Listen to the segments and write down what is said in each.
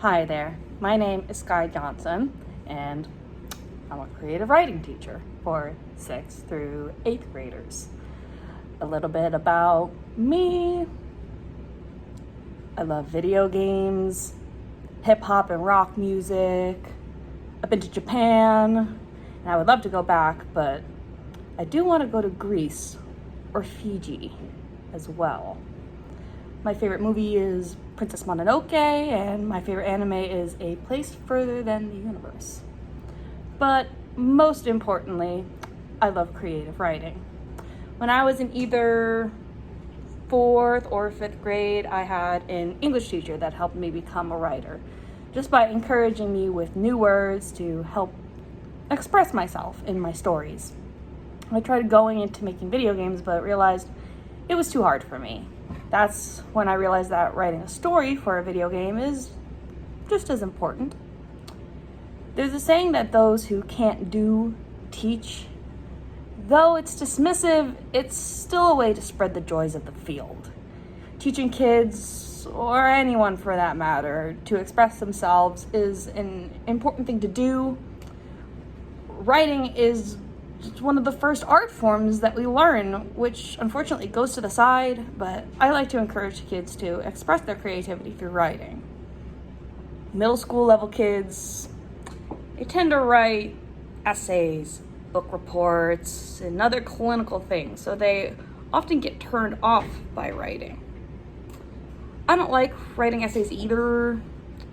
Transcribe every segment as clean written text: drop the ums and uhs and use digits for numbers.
Hi there, my name is Sky Johnson, and I'm a creative writing teacher for 6th through 8th graders. A little bit about me. I love video games, hip hop and rock music. I've been to Japan, and I would love to go back, but I do want to go to Greece or Fiji as well. My favorite movie is Princess Mononoke, and my favorite anime is A Place Further Than the Universe. But most importantly, I love creative writing. When I was in either 4th or 5th grade, I had an English teacher that helped me become a writer, just by encouraging me with new words to help express myself in my stories. I tried going into making video games, but realized it was too hard for me. That's when I realized that writing a story for a video game is just as important. There's a saying that those who can't do, teach. Though it's dismissive, it's still a way to spread the joys of the field. Teaching kids, or anyone for that matter, to express themselves is an important thing to do. Writing is just one of the first art forms that we learn, which unfortunately goes to the side, but I like to encourage kids to express their creativity through writing. Middle school level kids, they tend to write essays, book reports, and other clinical things, so they often get turned off by writing. I don't like writing essays either,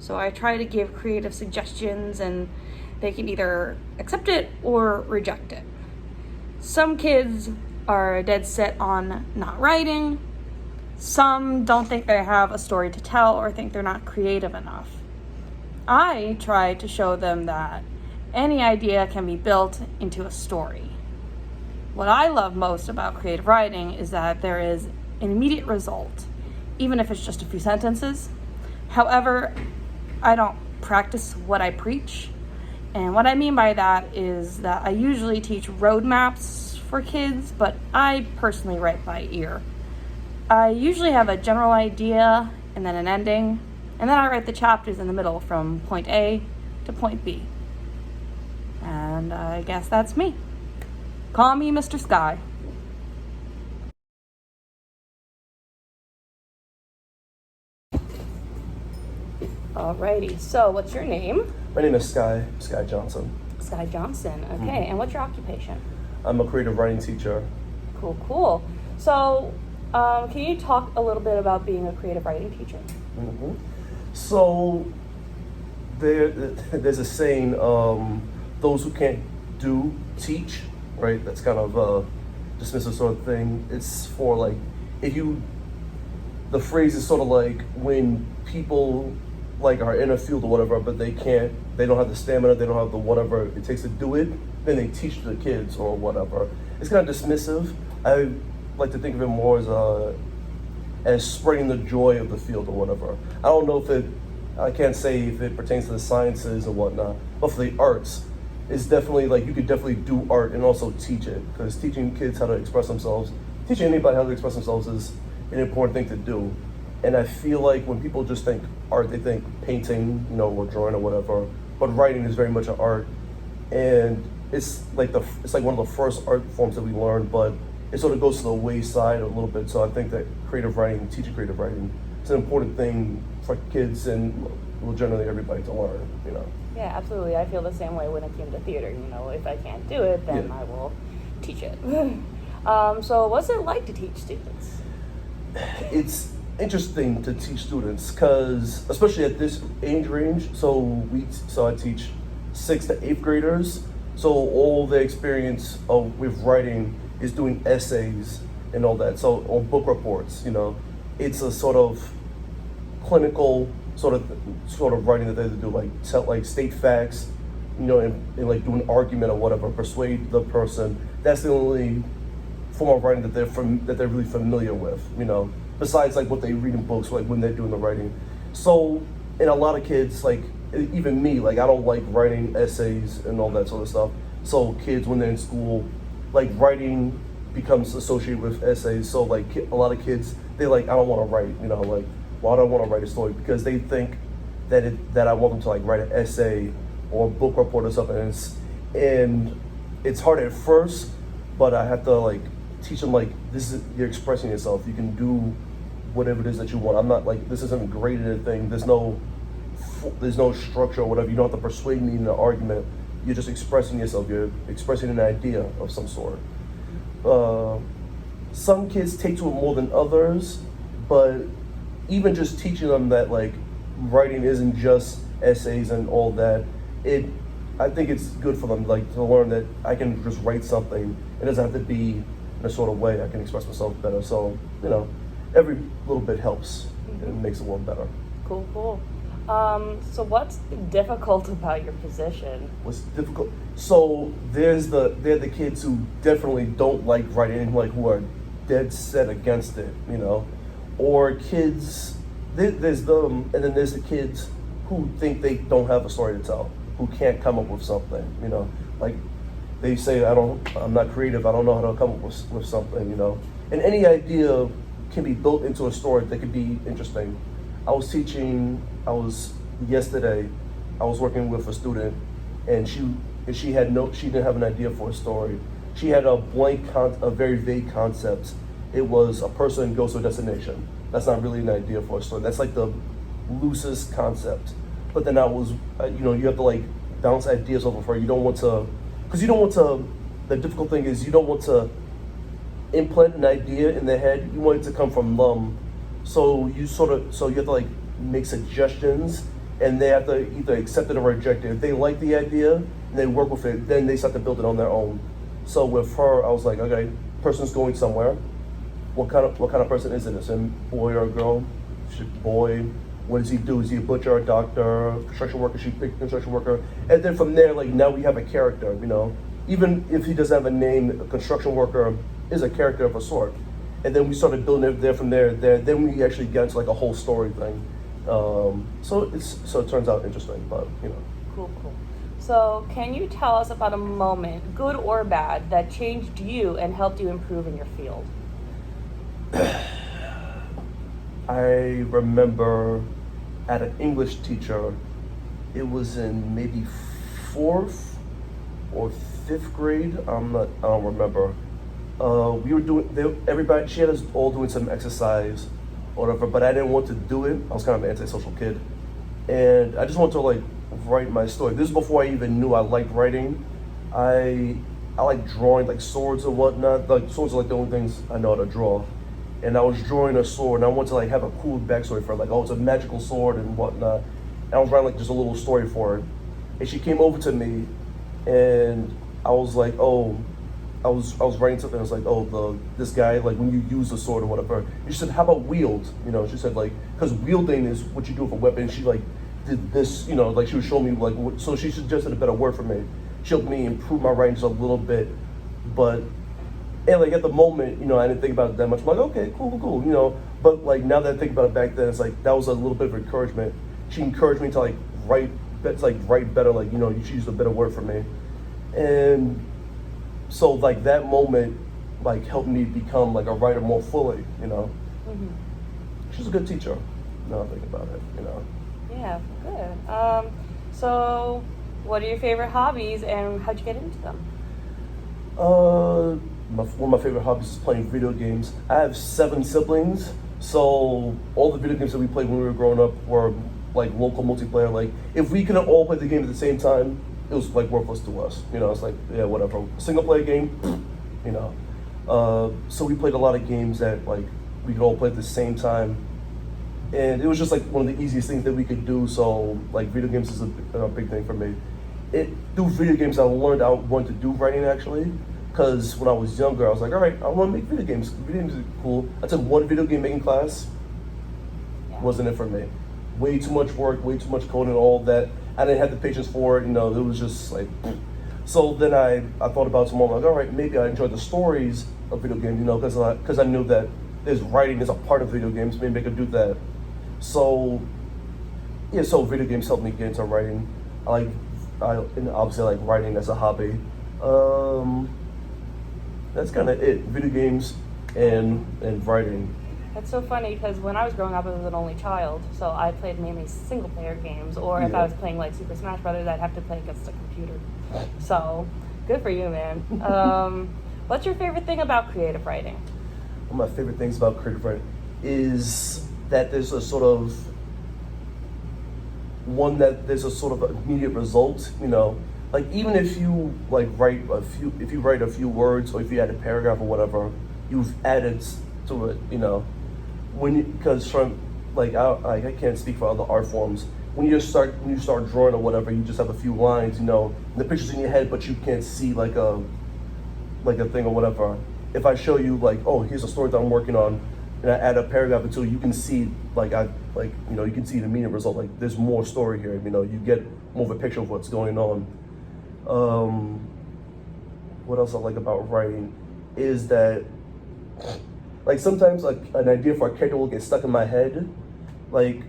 so I try to give creative suggestions, and they can either accept it or reject it. Some kids are dead set on not writing. Some don't think they have a story to tell or think they're not creative enough. I try to show them that any idea can be built into a story. What I love most about creative writing is that there is an immediate result, even if it's just a few sentences. However, I don't practice what I preach. And what I mean by that is that I usually teach roadmaps for kids, but I personally write by ear. I usually have a general idea and then an ending, and then I write the chapters in the middle from point A to point B. And I guess that's me. Call me Mr. Sky. Alrighty, so what's your name? My name is Sky Johnson. Sky Johnson, okay. And what's your occupation? I'm a creative writing teacher. Cool. So, can you talk a little bit about being a creative writing teacher? So, there's a saying, those who can't do, teach, right? That's kind of a dismissive sort of thing. It's for like, the phrase is sort of like when people like are in a field or whatever, but they don't have the stamina, they don't have the whatever it takes to do it, then they teach the kids or whatever. It's kind of dismissive. I like to think of it more as spreading the joy of the field or whatever. I don't know I can't say if it pertains to the sciences or whatnot, but for the arts, it's definitely like you could definitely do art and also teach it, because teaching kids how to express themselves, teaching anybody how to express themselves is an important thing to do. And I feel like when people just think art, they think painting, or drawing or whatever. But writing is very much an art, and it's like one of the first art forms that we learn. But it sort of goes to the wayside a little bit. So I think that creative writing, teaching creative writing, is an important thing for kids and generally everybody to learn. Yeah, absolutely. I feel the same way when it came to theater. If I can't do it, then I will teach it. So what's it like to teach students? It's interesting to teach students because, especially at this age range, so I teach 6th to 8th graders. So all the experience with writing is doing essays and all that. So or book reports, it's a sort of clinical sort of writing that they do, like state facts, and like do an argument or whatever, persuade the person. That's the only form of writing that they're really familiar with, besides like what they read in books, like when they're doing the writing. So, and a lot of kids, like even me, like I don't like writing essays and all that sort of stuff. So kids, when they're in school, like writing becomes associated with essays. So like a lot of kids, they like, I don't want to write, like, well, I don't want to write a story because they think that I want them to like write an essay or a book report or something. And it's hard at first, but I have to like teach them like you're expressing yourself. You can do whatever it is that you want. I'm not like this isn't graded a thing. There's no structure or whatever. You don't have to persuade me in an argument. You're just expressing yourself. You're expressing an idea of some sort. Some kids take to it more than others, but even just teaching them that like writing isn't just essays and all that, I think it's good for them like to learn that I can just write something. It doesn't have to be in a sort of way. I can express myself better. So, every little bit helps and makes the world better. Cool. So what's difficult about your position? What's difficult? So they're the kids who definitely don't like writing, like who are dead set against it, or kids. There's them, and then there's the kids who think they don't have a story to tell, who can't come up with something, like they say I'm not creative, I don't know how to come up with something, and any idea can be built into a story that could be interesting. Yesterday, I was working with a student, and she didn't have an idea for a story. She had a very vague concept. It was a person goes to a destination. That's not really an idea for a story. That's like the loosest concept. But then you have to like bounce ideas off of her. The difficult thing is you don't want to implant an idea in their head. You want it to come from them. So you have to like make suggestions, and they have to either accept it or reject it. If they like the idea and they work with it, then they start to build it on their own. So with her, I was like, okay, person's going somewhere. What kind of person is it? Is it a boy or a girl? Boy. What does he do? Is he a butcher, a doctor, construction worker? She picked construction worker. And then from there, like now we have a character, Even if he doesn't have a name, a construction worker is a character of a sort. And then we started building it there from there. Then we actually get into like a whole story thing. So it turns out interesting, but Cool. So can you tell us about a moment, good or bad, that changed you and helped you improve in your field? I remember at an English teacher, it was in maybe 4th or 5th grade. I don't remember. We were doing, she had us all doing some exercise or whatever, but I didn't want to do it. I was kind of an antisocial kid. And I just wanted to like write my story. This is before I even knew I liked writing. I like drawing like swords and whatnot. Like swords are like the only things I know how to draw. And I was drawing a sword, and I wanted to like have a cool backstory for it, like, oh, it's a magical sword and whatnot. And I was writing like just a little story for it. And she came over to me, and I was like, oh, I was writing something. I was like, oh, this guy, like when you use the sword or whatever. And she said, how about wield? She said like, because wielding is what you do with a weapon. She like did this, like she was showing me like, so she suggested a better word for me. She helped me improve my writing just a little bit, and like at the moment, I didn't think about it that much. I'm like, okay, cool. But like now that I think about it back then, it's like that was a little bit of encouragement. She encouraged me to like write better, like you should use a better word for me. And so like that moment like helped me become like a writer more fully, Mm-hmm. She's a good teacher. Now I think about it, Yeah, good. So what are your favorite hobbies and how'd you get into them? One of my favorite hobbies is playing video games. I have 7 siblings, so all the video games that we played when we were growing up were like local multiplayer. Like if we couldn't all play the game at the same time, it was like worthless to us. It's like, yeah, whatever. Single player game, So we played a lot of games that like we could all play at the same time, and it was just like one of the easiest things that we could do. So like video games is a big thing for me. Through video games, I learned I wanted to do writing actually. Because when I was younger, I was like, all right, I want to make video games. Video games are cool. I took one video game making class. Yeah. Wasn't it for me. Way too much work, way too much coding, all that. I didn't have the patience for it. It was just like. So then I thought about some more. I'm like, all right, maybe I enjoy the stories of video games, because I knew that there's writing is a part of video games. Maybe I could do that. So video games helped me get into writing. And obviously I like writing as a hobby. That's kind of it. Video games and writing. That's so funny because when I was growing up, I was an only child, so I played mainly single-player games. Or if I was playing like Super Smash Brothers, I'd have to play against a computer. So, good for you, man. What's your favorite thing about creative writing? One of my favorite things about creative writing is that there's a sort of immediate result. You know, like even if you like if you write a few words, or if you add a paragraph or whatever, you've added to it. You know, because from like I can't speak for other art forms. When you start drawing or whatever, you just have a few lines. You know, the picture's in your head, but you can't see like a thing or whatever. If I show you like, oh, here's a story that I'm working on, and I add a paragraph or two, you can see you can see the immediate result. Like there's more story here. You know, you get more of a picture of what's going on. What else I like about writing is that like sometimes like an idea for a character will get stuck in my head. Like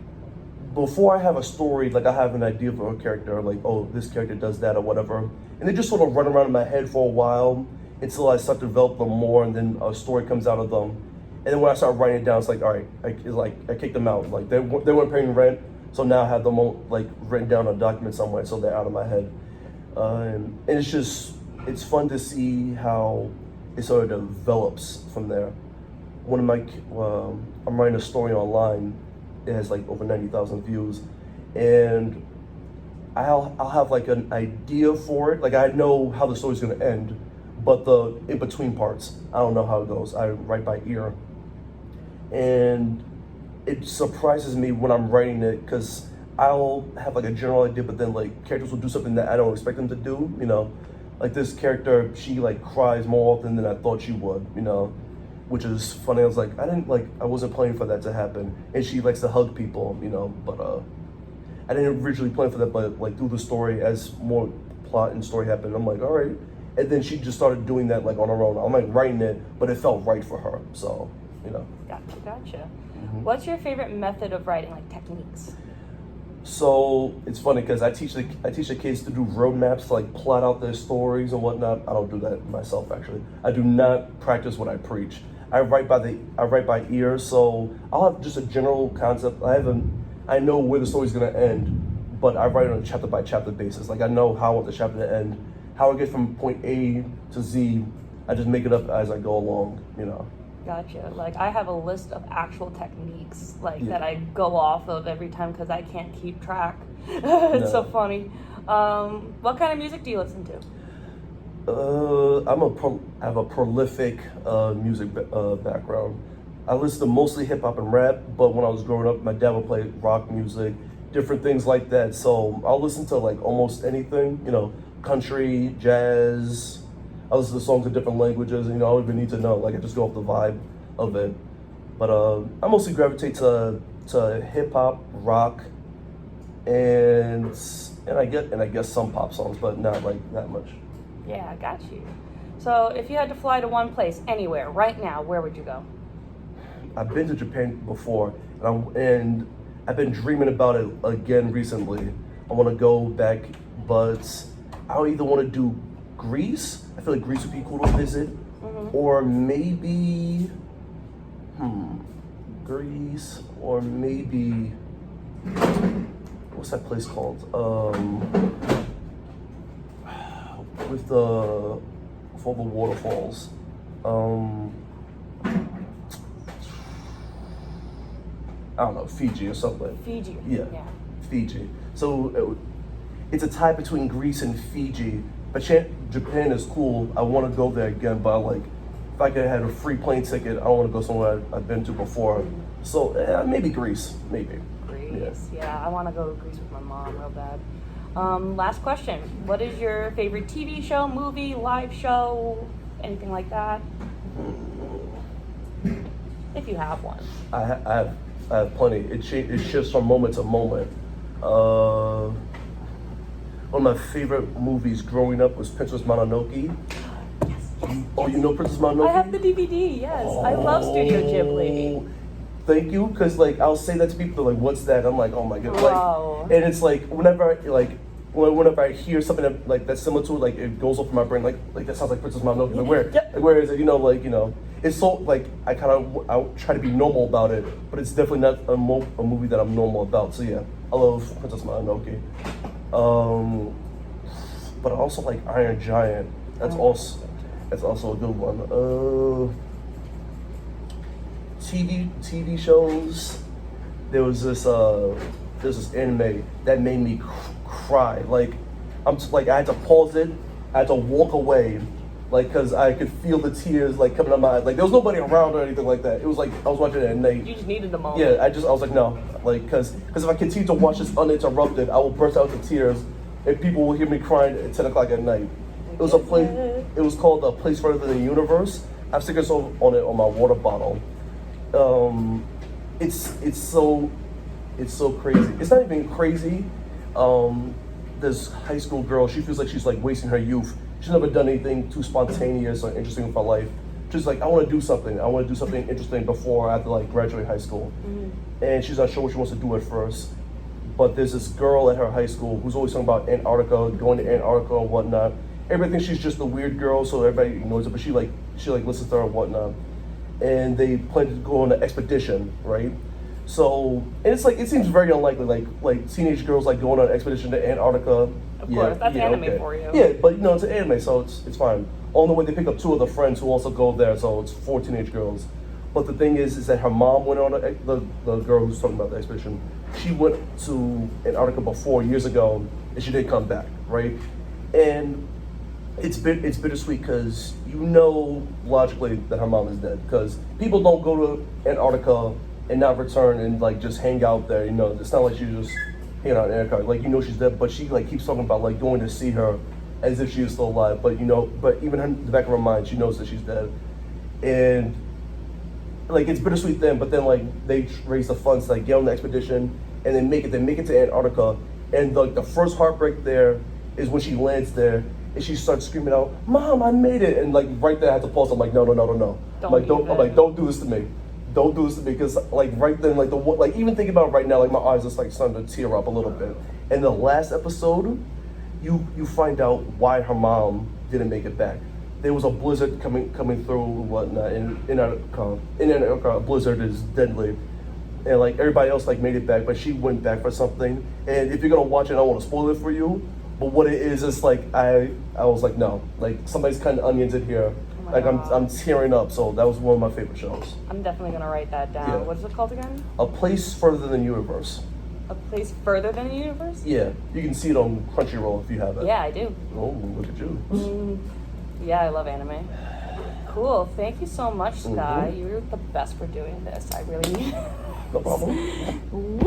before I have a story, like I have an idea for a character, like, oh, this character does that or whatever, and they just sort of run around in my head for a while until I start to develop them more, and then a story comes out of them. And then when I start writing it down, it's like, all right, I kick them out. Like they weren't paying rent, so now I have them like written down on a document somewhere, so they're out of my head. And it's fun to see how it sort of develops from there. I'm writing a story online. It has like over 90,000 views, and I'll have like an idea for it. Like I know how the story's gonna end, but the in between parts, I don't know how it goes. I write by ear, and it surprises me when I'm writing it because I'll have like a general idea, but then like characters will do something that I don't expect them to do. You know, like this character, she like cries more often than I thought she would. You know, which is funny. I was like, I wasn't planning for that to happen. And she likes to hug people, you know, but I didn't originally plan for that, but like through the story, as more plot and story happened, I'm like, all right. And then she just started doing that like on her own. I'm like writing it, but it felt right for her. So, you know. Gotcha. Mm-hmm. What's your favorite method of writing, like techniques? So it's funny because I teach the kids to do roadmaps to like plot out their stories and whatnot. I don't do that myself actually. I do not practice what I preach. I write by ear, so I'll have just a general concept. I know where the story's gonna end, but I write on a chapter by chapter basis. Like I know how I want the chapter to end, how I get from point A to Z. I just make it up as I go along, you know. Gotcha. Like I have a list of actual techniques that I go off of every time because I can't keep track. It's so funny. What kind of music do you listen to? I have a prolific music background. I listen to mostly hip hop and rap, but when I was growing up, my dad would play rock music, different things like that. So I'll listen to like almost anything, you know, country, jazz. I listen to songs in different languages, and you know, I don't even need to know. Like I just go off the vibe of it. But I mostly gravitate to hip hop, rock, and I guess some pop songs, but not like that much. Yeah, I got you. So if you had to fly to one place, anywhere, right now, where would you go? I've been to Japan before, and I've been dreaming about it again recently. I want to go back, but I either want to do Greece. I feel like Greece would be cool to visit, or maybe Greece, or maybe what's that place called? With all the waterfalls. I don't know, Fiji or something. Fiji. Yeah. Fiji. So it's a tie between Greece and Fiji. But Japan is cool. I want to go there again, but like, if I could have a free plane ticket, I don't want to go somewhere I've been to before. So maybe Greece, maybe. Greece, yeah. I want to go to Greece with my mom real bad. Last question. What is your favorite TV show, movie, live show, anything like that? If you have one. I have plenty. It shifts from moment to moment. One of my favorite movies growing up was Princess Mononoke. Yes. Oh, you know Princess Mononoke? I have the DVD, yes. I love Studio Ghibli. Thank you, because like I'll say that to people, they're like, "What's that?" I'm like, "Oh my god!" Wow. Like, and it's like whenever I hear something that's similar to it, like it goes off in my brain, like that sounds like Princess Mononoke. Like where is it? You know, it's so like I try to be normal about it, but it's definitely not a movie that I'm normal about. So yeah, I love Princess Mononoke. But I also like Iron Giant. That's also a good one. TV shows. There's this anime that made me cry. Like I had to pause it. I had to walk away, like, cause I could feel the tears like coming out my eyes. Like there was nobody around or anything like that. It was like I was watching it at night. You just needed the moment. Yeah, I was like no, like cause if I continue to watch this uninterrupted, I will burst out into tears, and people will hear me crying at 10 o'clock at night. It was a place. It was called A Place Further Than the Universe. I have stickers on it on my water bottle. It's so crazy. It's not even crazy. This high school girl, she feels like she's like wasting her youth. She's never done anything too spontaneous or interesting with her life. She's like, I want to do something. I want to do something interesting before I have to like graduate high school. And she's not sure what she wants to do at first. But there's this girl at her high school who's always talking about Antarctica, going to Antarctica and whatnot. Everybody thinks she's just the weird girl, so everybody ignores her. But she listens to her and whatnot. And they plan to go on an expedition, right? So, and it's like, it seems very unlikely, like teenage girls like going on an expedition to Antarctica. Of course, that's anime for you. Yeah, but it's an anime, so it's fine. On the way, they pick up two of the friends who also go there, so it's 4 teenage girls. But the thing is that her mom went on the girl who's talking about the expedition. She went to Antarctica before years ago, and she didn't come back, right? And it's bittersweet because logically that her mom is dead, because people don't go to Antarctica and not return and like just hang out there. It's not like she just hanging out in Antarctica. Like she's dead, but she like keeps talking about like going to see her as if she is still alive. But but even in the back of her mind, she knows that she's dead, and like it's bittersweet then. But then like they raise the funds to like get on the expedition and then make it to Antarctica, and like the first heartbreak there is when she lands there. And she starts screaming out, "Mom, I made it!" And like right there, I had to pause. I'm like, no. Don't do this to me. Don't do this to me, because like right then, like even thinking about it right now, like my eyes just like starting to tear up a little bit. And the last episode, you find out why her mom didn't make it back. There was a blizzard coming through and whatnot, and in Antarctica, a blizzard is deadly. And like everybody else like made it back, but she went back for something. And if you're gonna watch it, I don't want to spoil it for you. But what it is, it's like I was like, no, like somebody's cutting onions in here. Oh Like God. I'm tearing up. So that was one of my favorite shows. I'm definitely gonna write that down. Yeah. What is it called again? A Place Further Than the Universe. A Place Further Than the Universe? Yeah, you can see it on Crunchyroll if you have it. Yeah, I do. Oh, look at you. Yeah, I love anime. Cool. Thank you so much, Sky. You're the best for doing this. I really No problem.